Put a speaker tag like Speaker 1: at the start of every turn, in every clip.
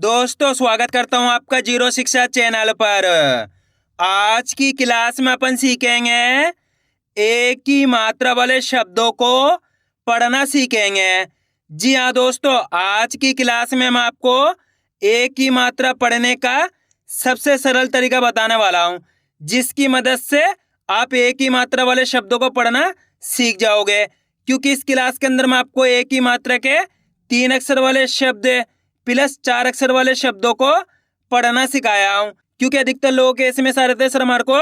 Speaker 1: दोस्तों स्वागत करता हूं आपका जीरो शिक्षा चैनल पर। आज की क्लास में अपन सीखेंगे एक ही मात्रा वाले शब्दों को पढ़ना सीखेंगे। जी हाँ दोस्तों, आज की क्लास में मैं आपको एक ही मात्रा पढ़ने का सबसे सरल तरीका बताने वाला हूं, जिसकी मदद से आप एक ही मात्रा वाले शब्दों को पढ़ना सीख जाओगे। क्योंकि इस क्लास के अंदर मैं आपको एक ही मात्रा के 3 अक्षर वाले शब्द प्लस 4 अक्षर वाले शब्दों को पढ़ना सिखाया हूं। क्योंकि अधिकतर लोग ऐसे में सारे थे, सर हमारे को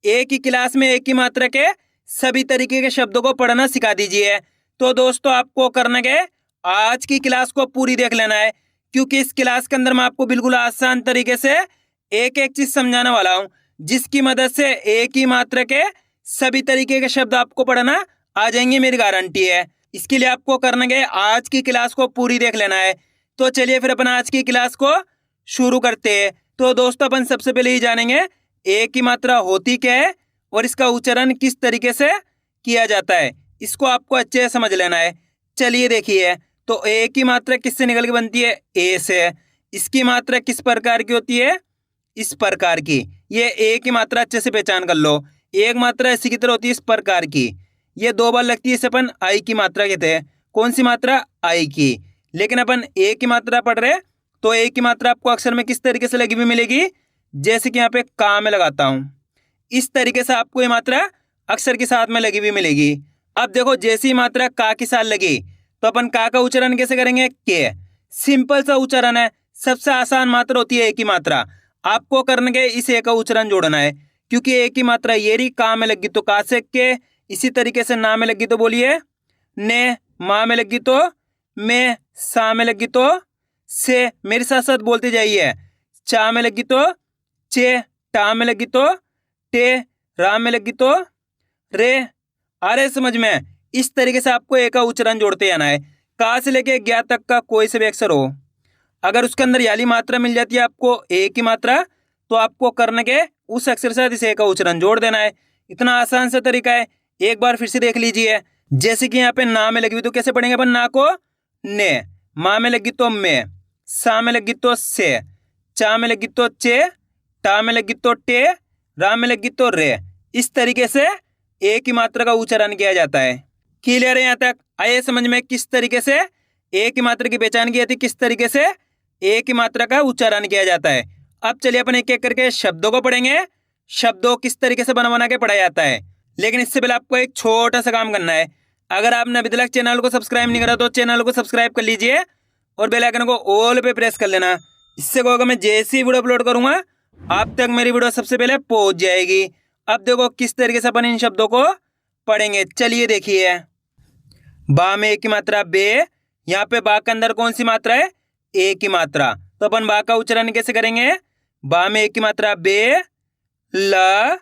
Speaker 1: एक ही क्लास में एक ही मात्रा के सभी तरीके के शब्दों को पढ़ना सिखा दीजिए। तो दोस्तों आपको करना क्या है, आज की क्लास को पूरी देख लेना है। क्योंकि इस क्लास के अंदर मैं आपको बिल्कुल आसान तरीके से एक एक चीज समझाने वाला हूं, जिसकी मदद से एक ही मात्रा के सभी तरीके के शब्द आपको पढ़ना आ जाएंगे, मेरी गारंटी है। इसके लिए आपको करना क्या है, आज की क्लास को पूरी देख लेना है। तो चलिए फिर अपन आज की क्लास को शुरू करते हैं। तो दोस्तों अपन सबसे पहले ही जानेंगे एक ही मात्रा होती क्या है और इसका उच्चारण किस तरीके से किया जाता है। इसको आपको अच्छे से समझ लेना है। चलिए देखिए, तो एक ही मात्रा किससे निकल के बनती है, ए से। इसकी मात्रा किस प्रकार की होती है, इस प्रकार की। ये एक ही मात्रा अच्छे से पहचान कर लो। एक मात्रा इसी की तरह होती है, इस प्रकार की। ये 2 बार लगती है, इसे अपन आई की मात्रा कहते हैं। कौन सी मात्रा, आई की। लेकिन अपन एक ही मात्रा पढ़ रहे, तो एक ही मात्रा आपको अक्षर में किस तरीके से लगी हुई मिलेगी, जैसे कि यहाँ पे का में लगाता हूं, इस तरीके से आपको ये मात्रा अक्षर के साथ में लगी हुई मिलेगी। अब देखो, जैसी मात्रा का के साथ लगी तो अपन का उच्चारण कैसे करेंगे, के। सिंपल सा उच्चारण है, सबसे आसान मात्रा होती है एक ही मात्रा। आपको करने के इस एक का उच्चारण जोड़ना है। क्योंकि एक ही मात्रा ये रही, का में लगी तो का से के, इसी तरीके से ना में लगी तो बोलिए ने, माँ में लगी तो में, सा में लगी तो से, मेरे साथ साथ बोलते जाइए। चा में लगी तो चे, टा में लगी तो टे, रा में लगी तो रे। आ रहे समझ में। इस तरीके से आपको एक का उच्चारण जोड़ते जाना है। का से लेके ज्ञा तक का कोई से भी अक्षर हो, अगर उसके अंदर याली मात्रा मिल जाती है आपको एक ही मात्रा, तो आपको करने के उस अक्षर से इस एक का उच्चारण जोड़ देना है। इतना आसान सा तरीका है। एक बार फिर से देख लीजिए। जैसे कि यहाँ पे ना में लगी हुई तो कैसे पढ़ेंगे अपन, ना को ने, माँ में लगी तो में, सा में लगी तो से, चा में लगी तो चे, टा में लगी तो टे, रा में लगी तो रे। इस तरीके से एक ही मात्रा का उच्चारण किया जाता है। क्लियर है यहाँ तक? आइए समझ में किस तरीके से एक ही मात्रा की पहचान की जाती है, किस तरीके से एक ही मात्रा का उच्चारण किया जाता है। अब चलिए अपन एक एक करके शब्दों को पढ़ेंगे। शब्दों किस तरीके से बना बना के पढ़ा जाता है। लेकिन इससे पहले आपको एक छोटा सा काम करना है। अगर आपने अभी तक चैनल को सब्सक्राइब नहीं करा तो चैनल को सब्सक्राइब कर लीजिए और बेल आइकन को ऑल पे प्रेस कर लेना। इससे क्या होगा, मैं जैसे ही वीडियो अपलोड करूंगा आप तक मेरी वीडियो सबसे पहले पहुंच जाएगी। अब देखो किस तरीके से अपन इन शब्दों को पढ़ेंगे। चलिए देखिए, बा में एक की मात्रा बे। यहाँ पे बा के अंदर कौन सी मात्रा है, एक की मात्रा। तो अपन बा का उच्चारण कैसे करेंगे, बा में एक की मात्रा बे, ल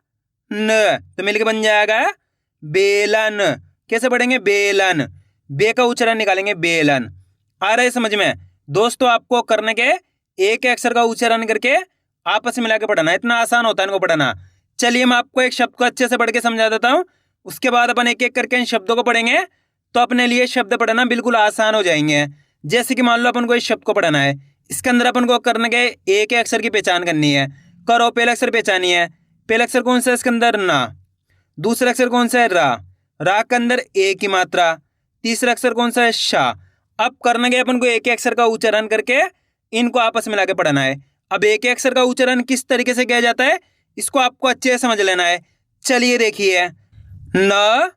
Speaker 1: न, तो मिलके बन जाएगा बेलन। कैसे पढ़ेंगे, बेलन। बे का उच्चारण निकालेंगे बेलन। आ रहा है समझ में। दोस्तों आपको करने के एक अक्षर का उच्चारण करके आपस में मिला के पढ़ना, इतना आसान होता है इनको पढ़ना। चलिए मैं आपको एक शब्द को अच्छे से पढ़ के समझा देता हूँ, उसके बाद अपन एक एक करके इन शब्दों को पढ़ेंगे, तो अपने लिए शब्द पढ़ना बिल्कुल आसान हो जाएंगे। जैसे कि मान लो अपन को इस शब्द को पढ़ना है, इसके अंदर अपन को करने के एक एक अक्षर की पहचान करनी है। करो, पहला अक्षर पहचानी है। पहला अक्षर कौन सा है इसके अंदर, ना। दूसरा अक्षर कौन सा है, रा। रा के अंदर एक ही मात्रा। तीसरा अक्षर कौन सा है, शा। अब करने के अपन को एक अक्षर का उच्चारण करके इनको आपस में लाके पढ़ना है। अब एक अक्षर का उच्चारण किस तरीके से किया जाता है, इसको आपको अच्छे से समझ लेना है। चलिए देखिए, न,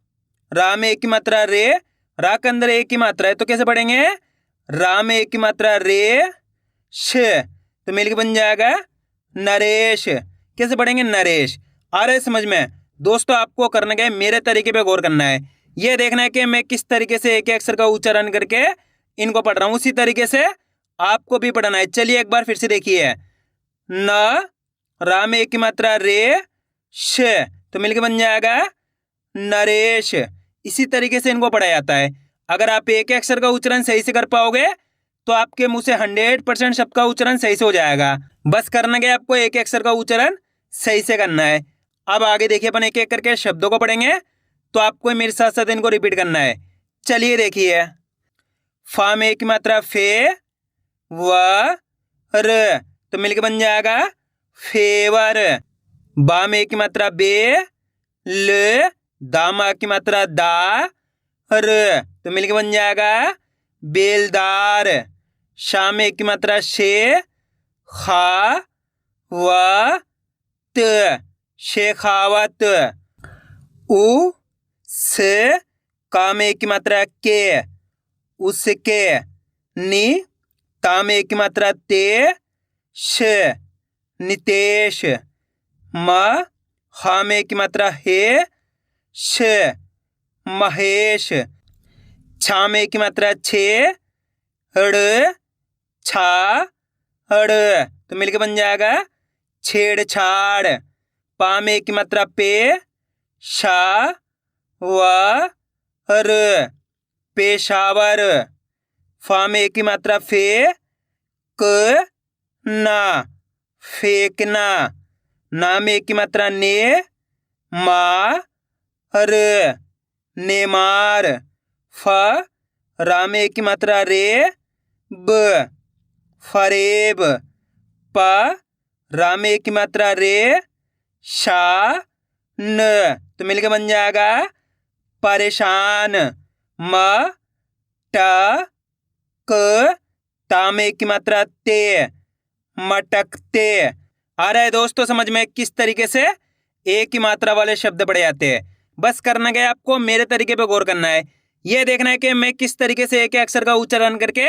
Speaker 1: रा में एक ही मात्रा रे, रा के अंदर एक ही मात्रा है तो कैसे पढ़ेंगे, रा में एक ही मात्रा रे, श, तो मिलके बन जाएगा नरेश। कैसे पढ़ेंगे, नरेश। आ रहे समझ में। दोस्तों आपको करना क्या है, मेरे तरीके पे गौर करना है। ये देखना है कि मैं किस तरीके से एक अक्षर का उच्चारण करके इनको पढ़ रहा हूँ, उसी तरीके से आपको भी पढ़ना है। चलिए एक बार फिर से देखिए, न, रा में एक की मात्रा रे, श, तो मिलके बन जाएगा नरेश। इसी तरीके से इनको पढ़ा जाता है। अगर आप एक अक्षर का उच्चारण सही से कर पाओगे तो आपके मुंह से 100% शब्द का उच्चारण सही से हो जाएगा। बस करना क्या, आपको एक अक्षर का उच्चारण सही से करना है। अब आगे देखिए, अपन एक एक करके शब्दों को पढ़ेंगे, तो आपको मेरे साथ साथ इनको रिपीट करना है। चलिए देखिए, फा में एक की मात्रा फे, व, र तो मिलके बन जाएगा फेवर। बा में की मात्रा बे, ल, दामा की मात्रा दा, र तो मिलके बन जाएगा बेलदार। शा में की मात्रा शे, खा, व, त, शेखावत। उ, स, का में की मात्रा के, उसके। नि, ता में की मात्रा ते, श, नितेश। म, हा में की मात्रा हे, श, महेश। छा में की मात्रा छे, ड़, छा, ड़ तो मिलके बन जाएगा छेड़छाड़। पा में की मात्रा पे, शा, व, र, पेशावर। फा में की मात्रा फे, क, ना, फेंकना। ना में की मात्रा ने, मा, र, नेमार। फ, रा में की मात्रा रे, ब, फरेब। प, रा में की मात्रा रे, शा, न तो मिलके बन जाएगा परेशान। म, ट, क, ता में की मात्रा ते, मटकते। आ रहा है दोस्तों समझ में किस तरीके से एक ही मात्रा वाले शब्द पढ़े जाते हैं। बस करना क्या है, आपको मेरे तरीके पे गौर करना है। ये देखना है कि मैं किस तरीके से एक अक्षर का उच्चारण करके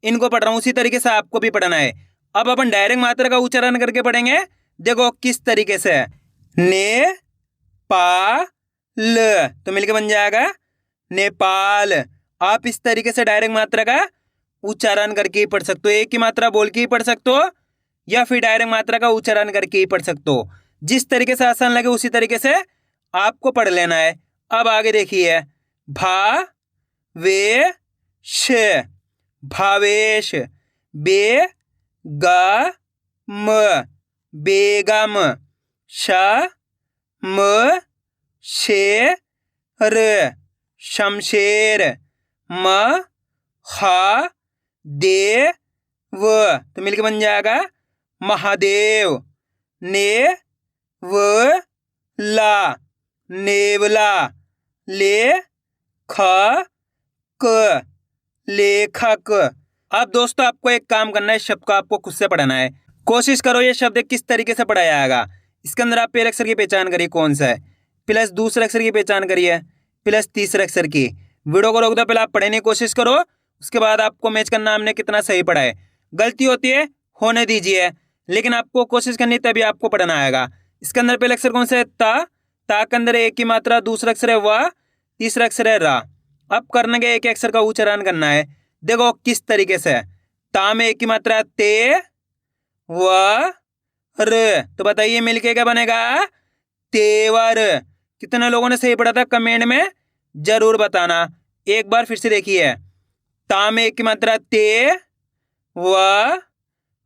Speaker 1: इनको पढ़ रहा हूँ, उसी तरीके से आपको भी पढ़ना है। अब अपन डायरेक्ट मात्रा का उच्चारण करके पढ़ेंगे। देखो किस तरीके से, ने, पा, ल तो मिलके बन जाएगा नेपाल। आप इस तरीके से डायरेक्ट मात्रा का उच्चारण करके ही पढ़ सकते हो, एक ही मात्रा बोल के ही पढ़ सकते हो, या फिर डायरेक्ट मात्रा का उच्चारण करके ही पढ़ सकते हो। जिस तरीके से आसान लगे उसी तरीके से आपको पढ़ लेना है। अब आगे देखिए, भा, वे, श, भावेश। बे, गा, म, बेगम। श, म, शे, र, शमशेर। म, हा, दे, व तो मिलके बन जाएगा महादेव। ने, व, ला, नेवला। ले, ख, क, लेखक। अब दोस्तों आपको एक काम करना है, शब्द को आपको खुद से पढ़ना है। कोशिश करो ये शब्द किस तरीके से पढ़ा जाएगा। इसके अंदर आप पहले अक्षर की पहचान करिए कौन सा है, प्लस दूसरे अक्षर की पहचान करिए, प्लस तीसरे अक्षर की। वीडियो को रोक दो, पहले आप पढ़ने की कोशिश करो, उसके बाद आपको मैच करना हमने कितना सही पढ़ा है। गलती होती है होने दीजिए, लेकिन आपको कोशिश करनी तभी आपको पढ़ना आएगा। इसके अंदर पहले अक्षर कौन सा है, ता के अंदर एक ही मात्रा, दूसरा अक्षर है व, तीसरा अक्षर है रा। अब करने के एक अक्षर का उच्चारण करना है। देखो किस तरीके से, ता में एक ही मात्रा ते, व, र तो बताइए मिलके क्या बनेगा, तेवर। कितने लोगों ने सही पढ़ा था कमेंट में जरूर बताना। एक बार फिर से देखिए, ता में एक की मात्रा ते, व,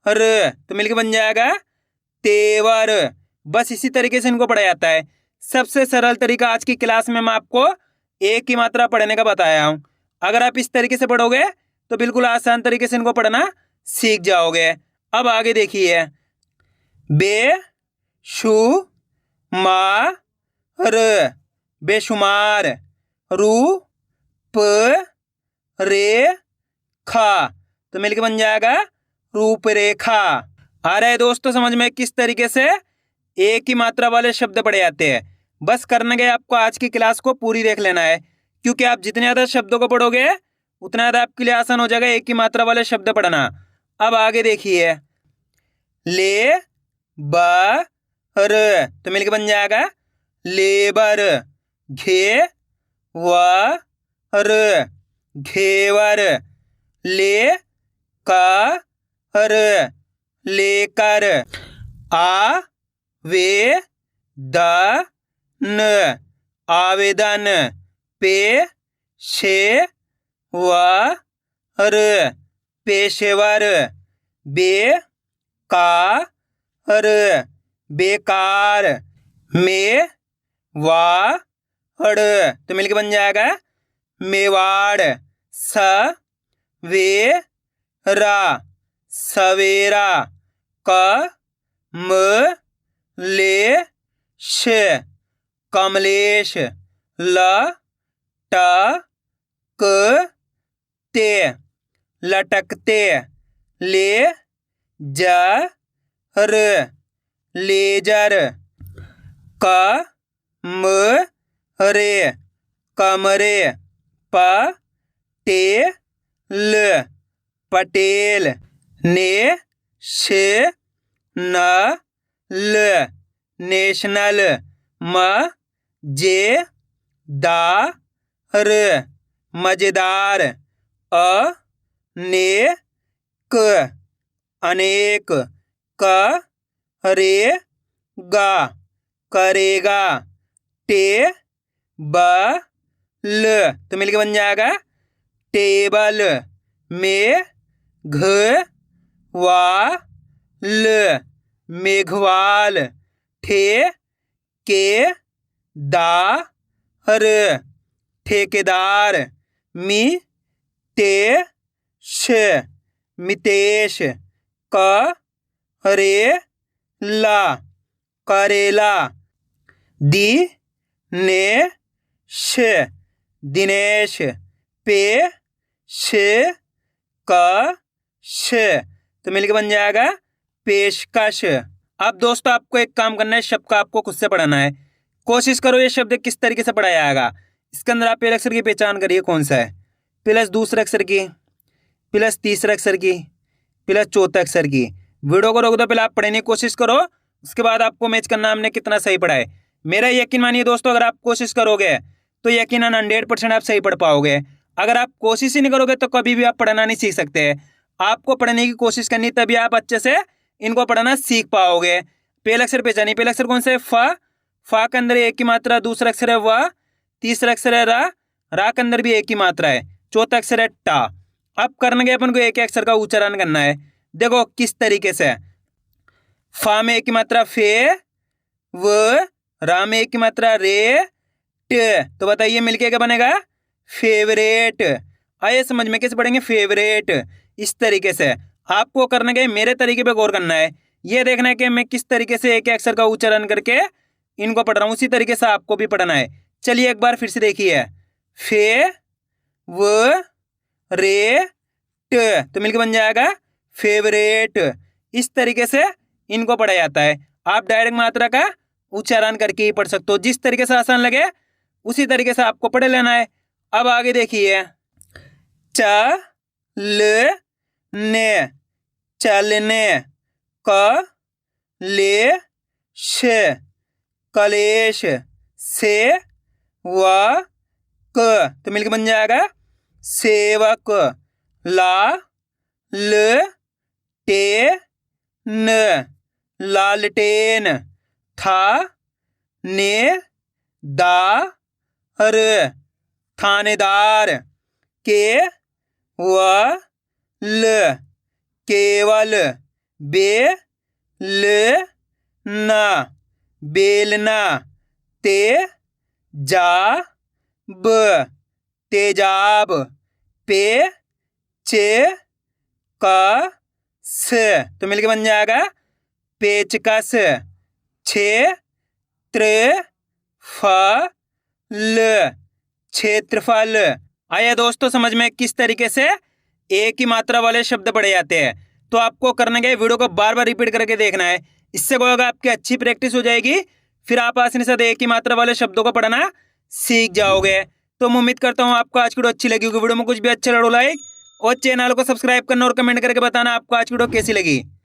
Speaker 1: र तो मिलके बन जाएगा तेवर। बस इसी तरीके से इनको पढ़ा जाता है। सबसे सरल तरीका आज की क्लास में मैं आपको एक की मात्रा पढ़ने का बताया हूं। अगर आप इस तरीके से पढ़ोगे तो बिल्कुल आसान तरीके से इनको पढ़ना सीख जाओगे। अब आगे देखिए, बे, शु, मा, र बेशुमार। रू, प, रे, खा तो मिलके बन जाएगा रूपरेखा। आ रहा है दोस्तों समझ में किस तरीके से एक ही मात्रा वाले शब्द पढ़े जाते हैं। बस करने के आपको आज की क्लास को पूरी देख लेना है, क्योंकि आप जितने ज्यादा शब्दों को पढ़ोगे उतना ज्यादा आपके लिए आसान हो जाएगा एक ही मात्रा वाले शब्द पढ़ना। अब आगे देखिए, ले, ब, र तो मिलके बन जाएगा लेबर। घे, व, र घेवर। ले, का, र लेकर। आ, वे, द, न आवेदन। पे, शे, व, र पेशेवर। बे, का, र बेकार। में, वा, ड़ तो मिलके बन जाएगा मेवाड़। स, वे, रा सवेरा। क म ले श कमलेश। ल ट क ते लटकते। ले ज र लेजर। क म रे कमरे। प टे ल पटेल। ने श न ल नेशनल। म जे दा र मजेदार। अ ने क अनेक। क रे गा करेगा। टे ब ल तो मिलके बन जाएगा टेबल। में घ वा ल मेघवाल। ठे के दा र ठेकेदार। मी ते श मितेश। क रे ला करेला। दी ने श दिनेश। पे श क श तो मिलके बन जाएगा पेशकश। अब दोस्तों आपको एक काम करना है, शब्द का आपको खुद से पढ़ना है। कोशिश करो ये शब्द किस तरीके से पढ़ा जाएगा। इसके अंदर आप पहले अक्षर की पहचान करिए कौन सा है, प्लस दूसरे अक्षर की, प्लस तीसरे अक्षर की, प्लस चौथे अक्षर की। वीडियो को रोक दो, पहले आप पढ़ने की कोशिश करो, उसके बाद आपको मैच करना हमने कितना सही पढ़ा है। मेरा यकीन मानिए दोस्तों, अगर आप कोशिश करोगे तो यकीनन 100% आप सही पढ़ पाओगे। अगर आप कोशिश ही नहीं करोगे तो कभी भी आप पढ़ना नहीं सीख सकते। आपको पढ़ने की कोशिश करनी, तभी आप अच्छे से इनको पढ़ना सीख पाओगे। पहला अक्षर पहचानिए, पहला अक्षर कौन सा है? फ। फ के अंदर एक ही मात्रा, दूसरा अक्षर है व, तीसरा अक्षर है रा, रा के अंदर भी एक ही मात्रा है, चौथा अक्षर है टा। अब करने के अपन को एक अक्षर का उच्चारण करना है। देखो किस तरीके से। फा में एक ही मात्रा फे, व, रा में एक ही मात्रा रे, ट। तो बताइए मिलके क्या बनेगा? फेवरेट। आइए समझ में कैसे पढ़ेंगे? फेवरेट। इस तरीके से आपको करने के मेरे तरीके पे गौर करना है। ये देखना है कि मैं किस तरीके से एक अक्षर का उच्चारण करके इनको पढ़ रहा हूँ, उसी तरीके से आपको भी पढ़ना है। चलिए एक बार फिर से देखिए। फे व रे ट तो मिलकर बन जाएगा फेवरेट। इस तरीके से इनको पढ़ा जाता है। आप डायरेक्ट मात्रा का उच्चारण करके ही पढ़ सकते हो, जिस तरीके से आसान लगे उसी तरीके से आपको पढ़ लेना है। अब आगे देखिए। च ल ने चलने। क ले श कलेश। से व क तो मिलकर बन जाएगा सेवक। ला ल टे न लालटेन। था ने दा र थानेदार। के व ल केवल। बे ल न बेलना। ते जा ब तेजाब। पे चे क स तो मिलके बन जाएगा पेचकस। छे त्र फ ल क्षेत्रफल। आया दोस्तों समझ में किस तरीके से एक ही मात्रा वाले शब्द पढ़े जाते हैं। तो आपको करने के वीडियो को बार बार रिपीट करके देखना है। इससे क्या होगा, आपकी अच्छी प्रैक्टिस हो जाएगी, फिर आप आसानी से एक ही मात्रा वाले शब्दों को पढ़ना सीख जाओगे। तो मैं उम्मीद करता हूँ आपको आज की वीडियो अच्छी लगी होगी। वीडियो में कुछ भी अच्छा लगा लाइक और चैनल को सब्सक्राइब करना और कमेंट करके बताना आपको आज की वीडियो कैसी लगी।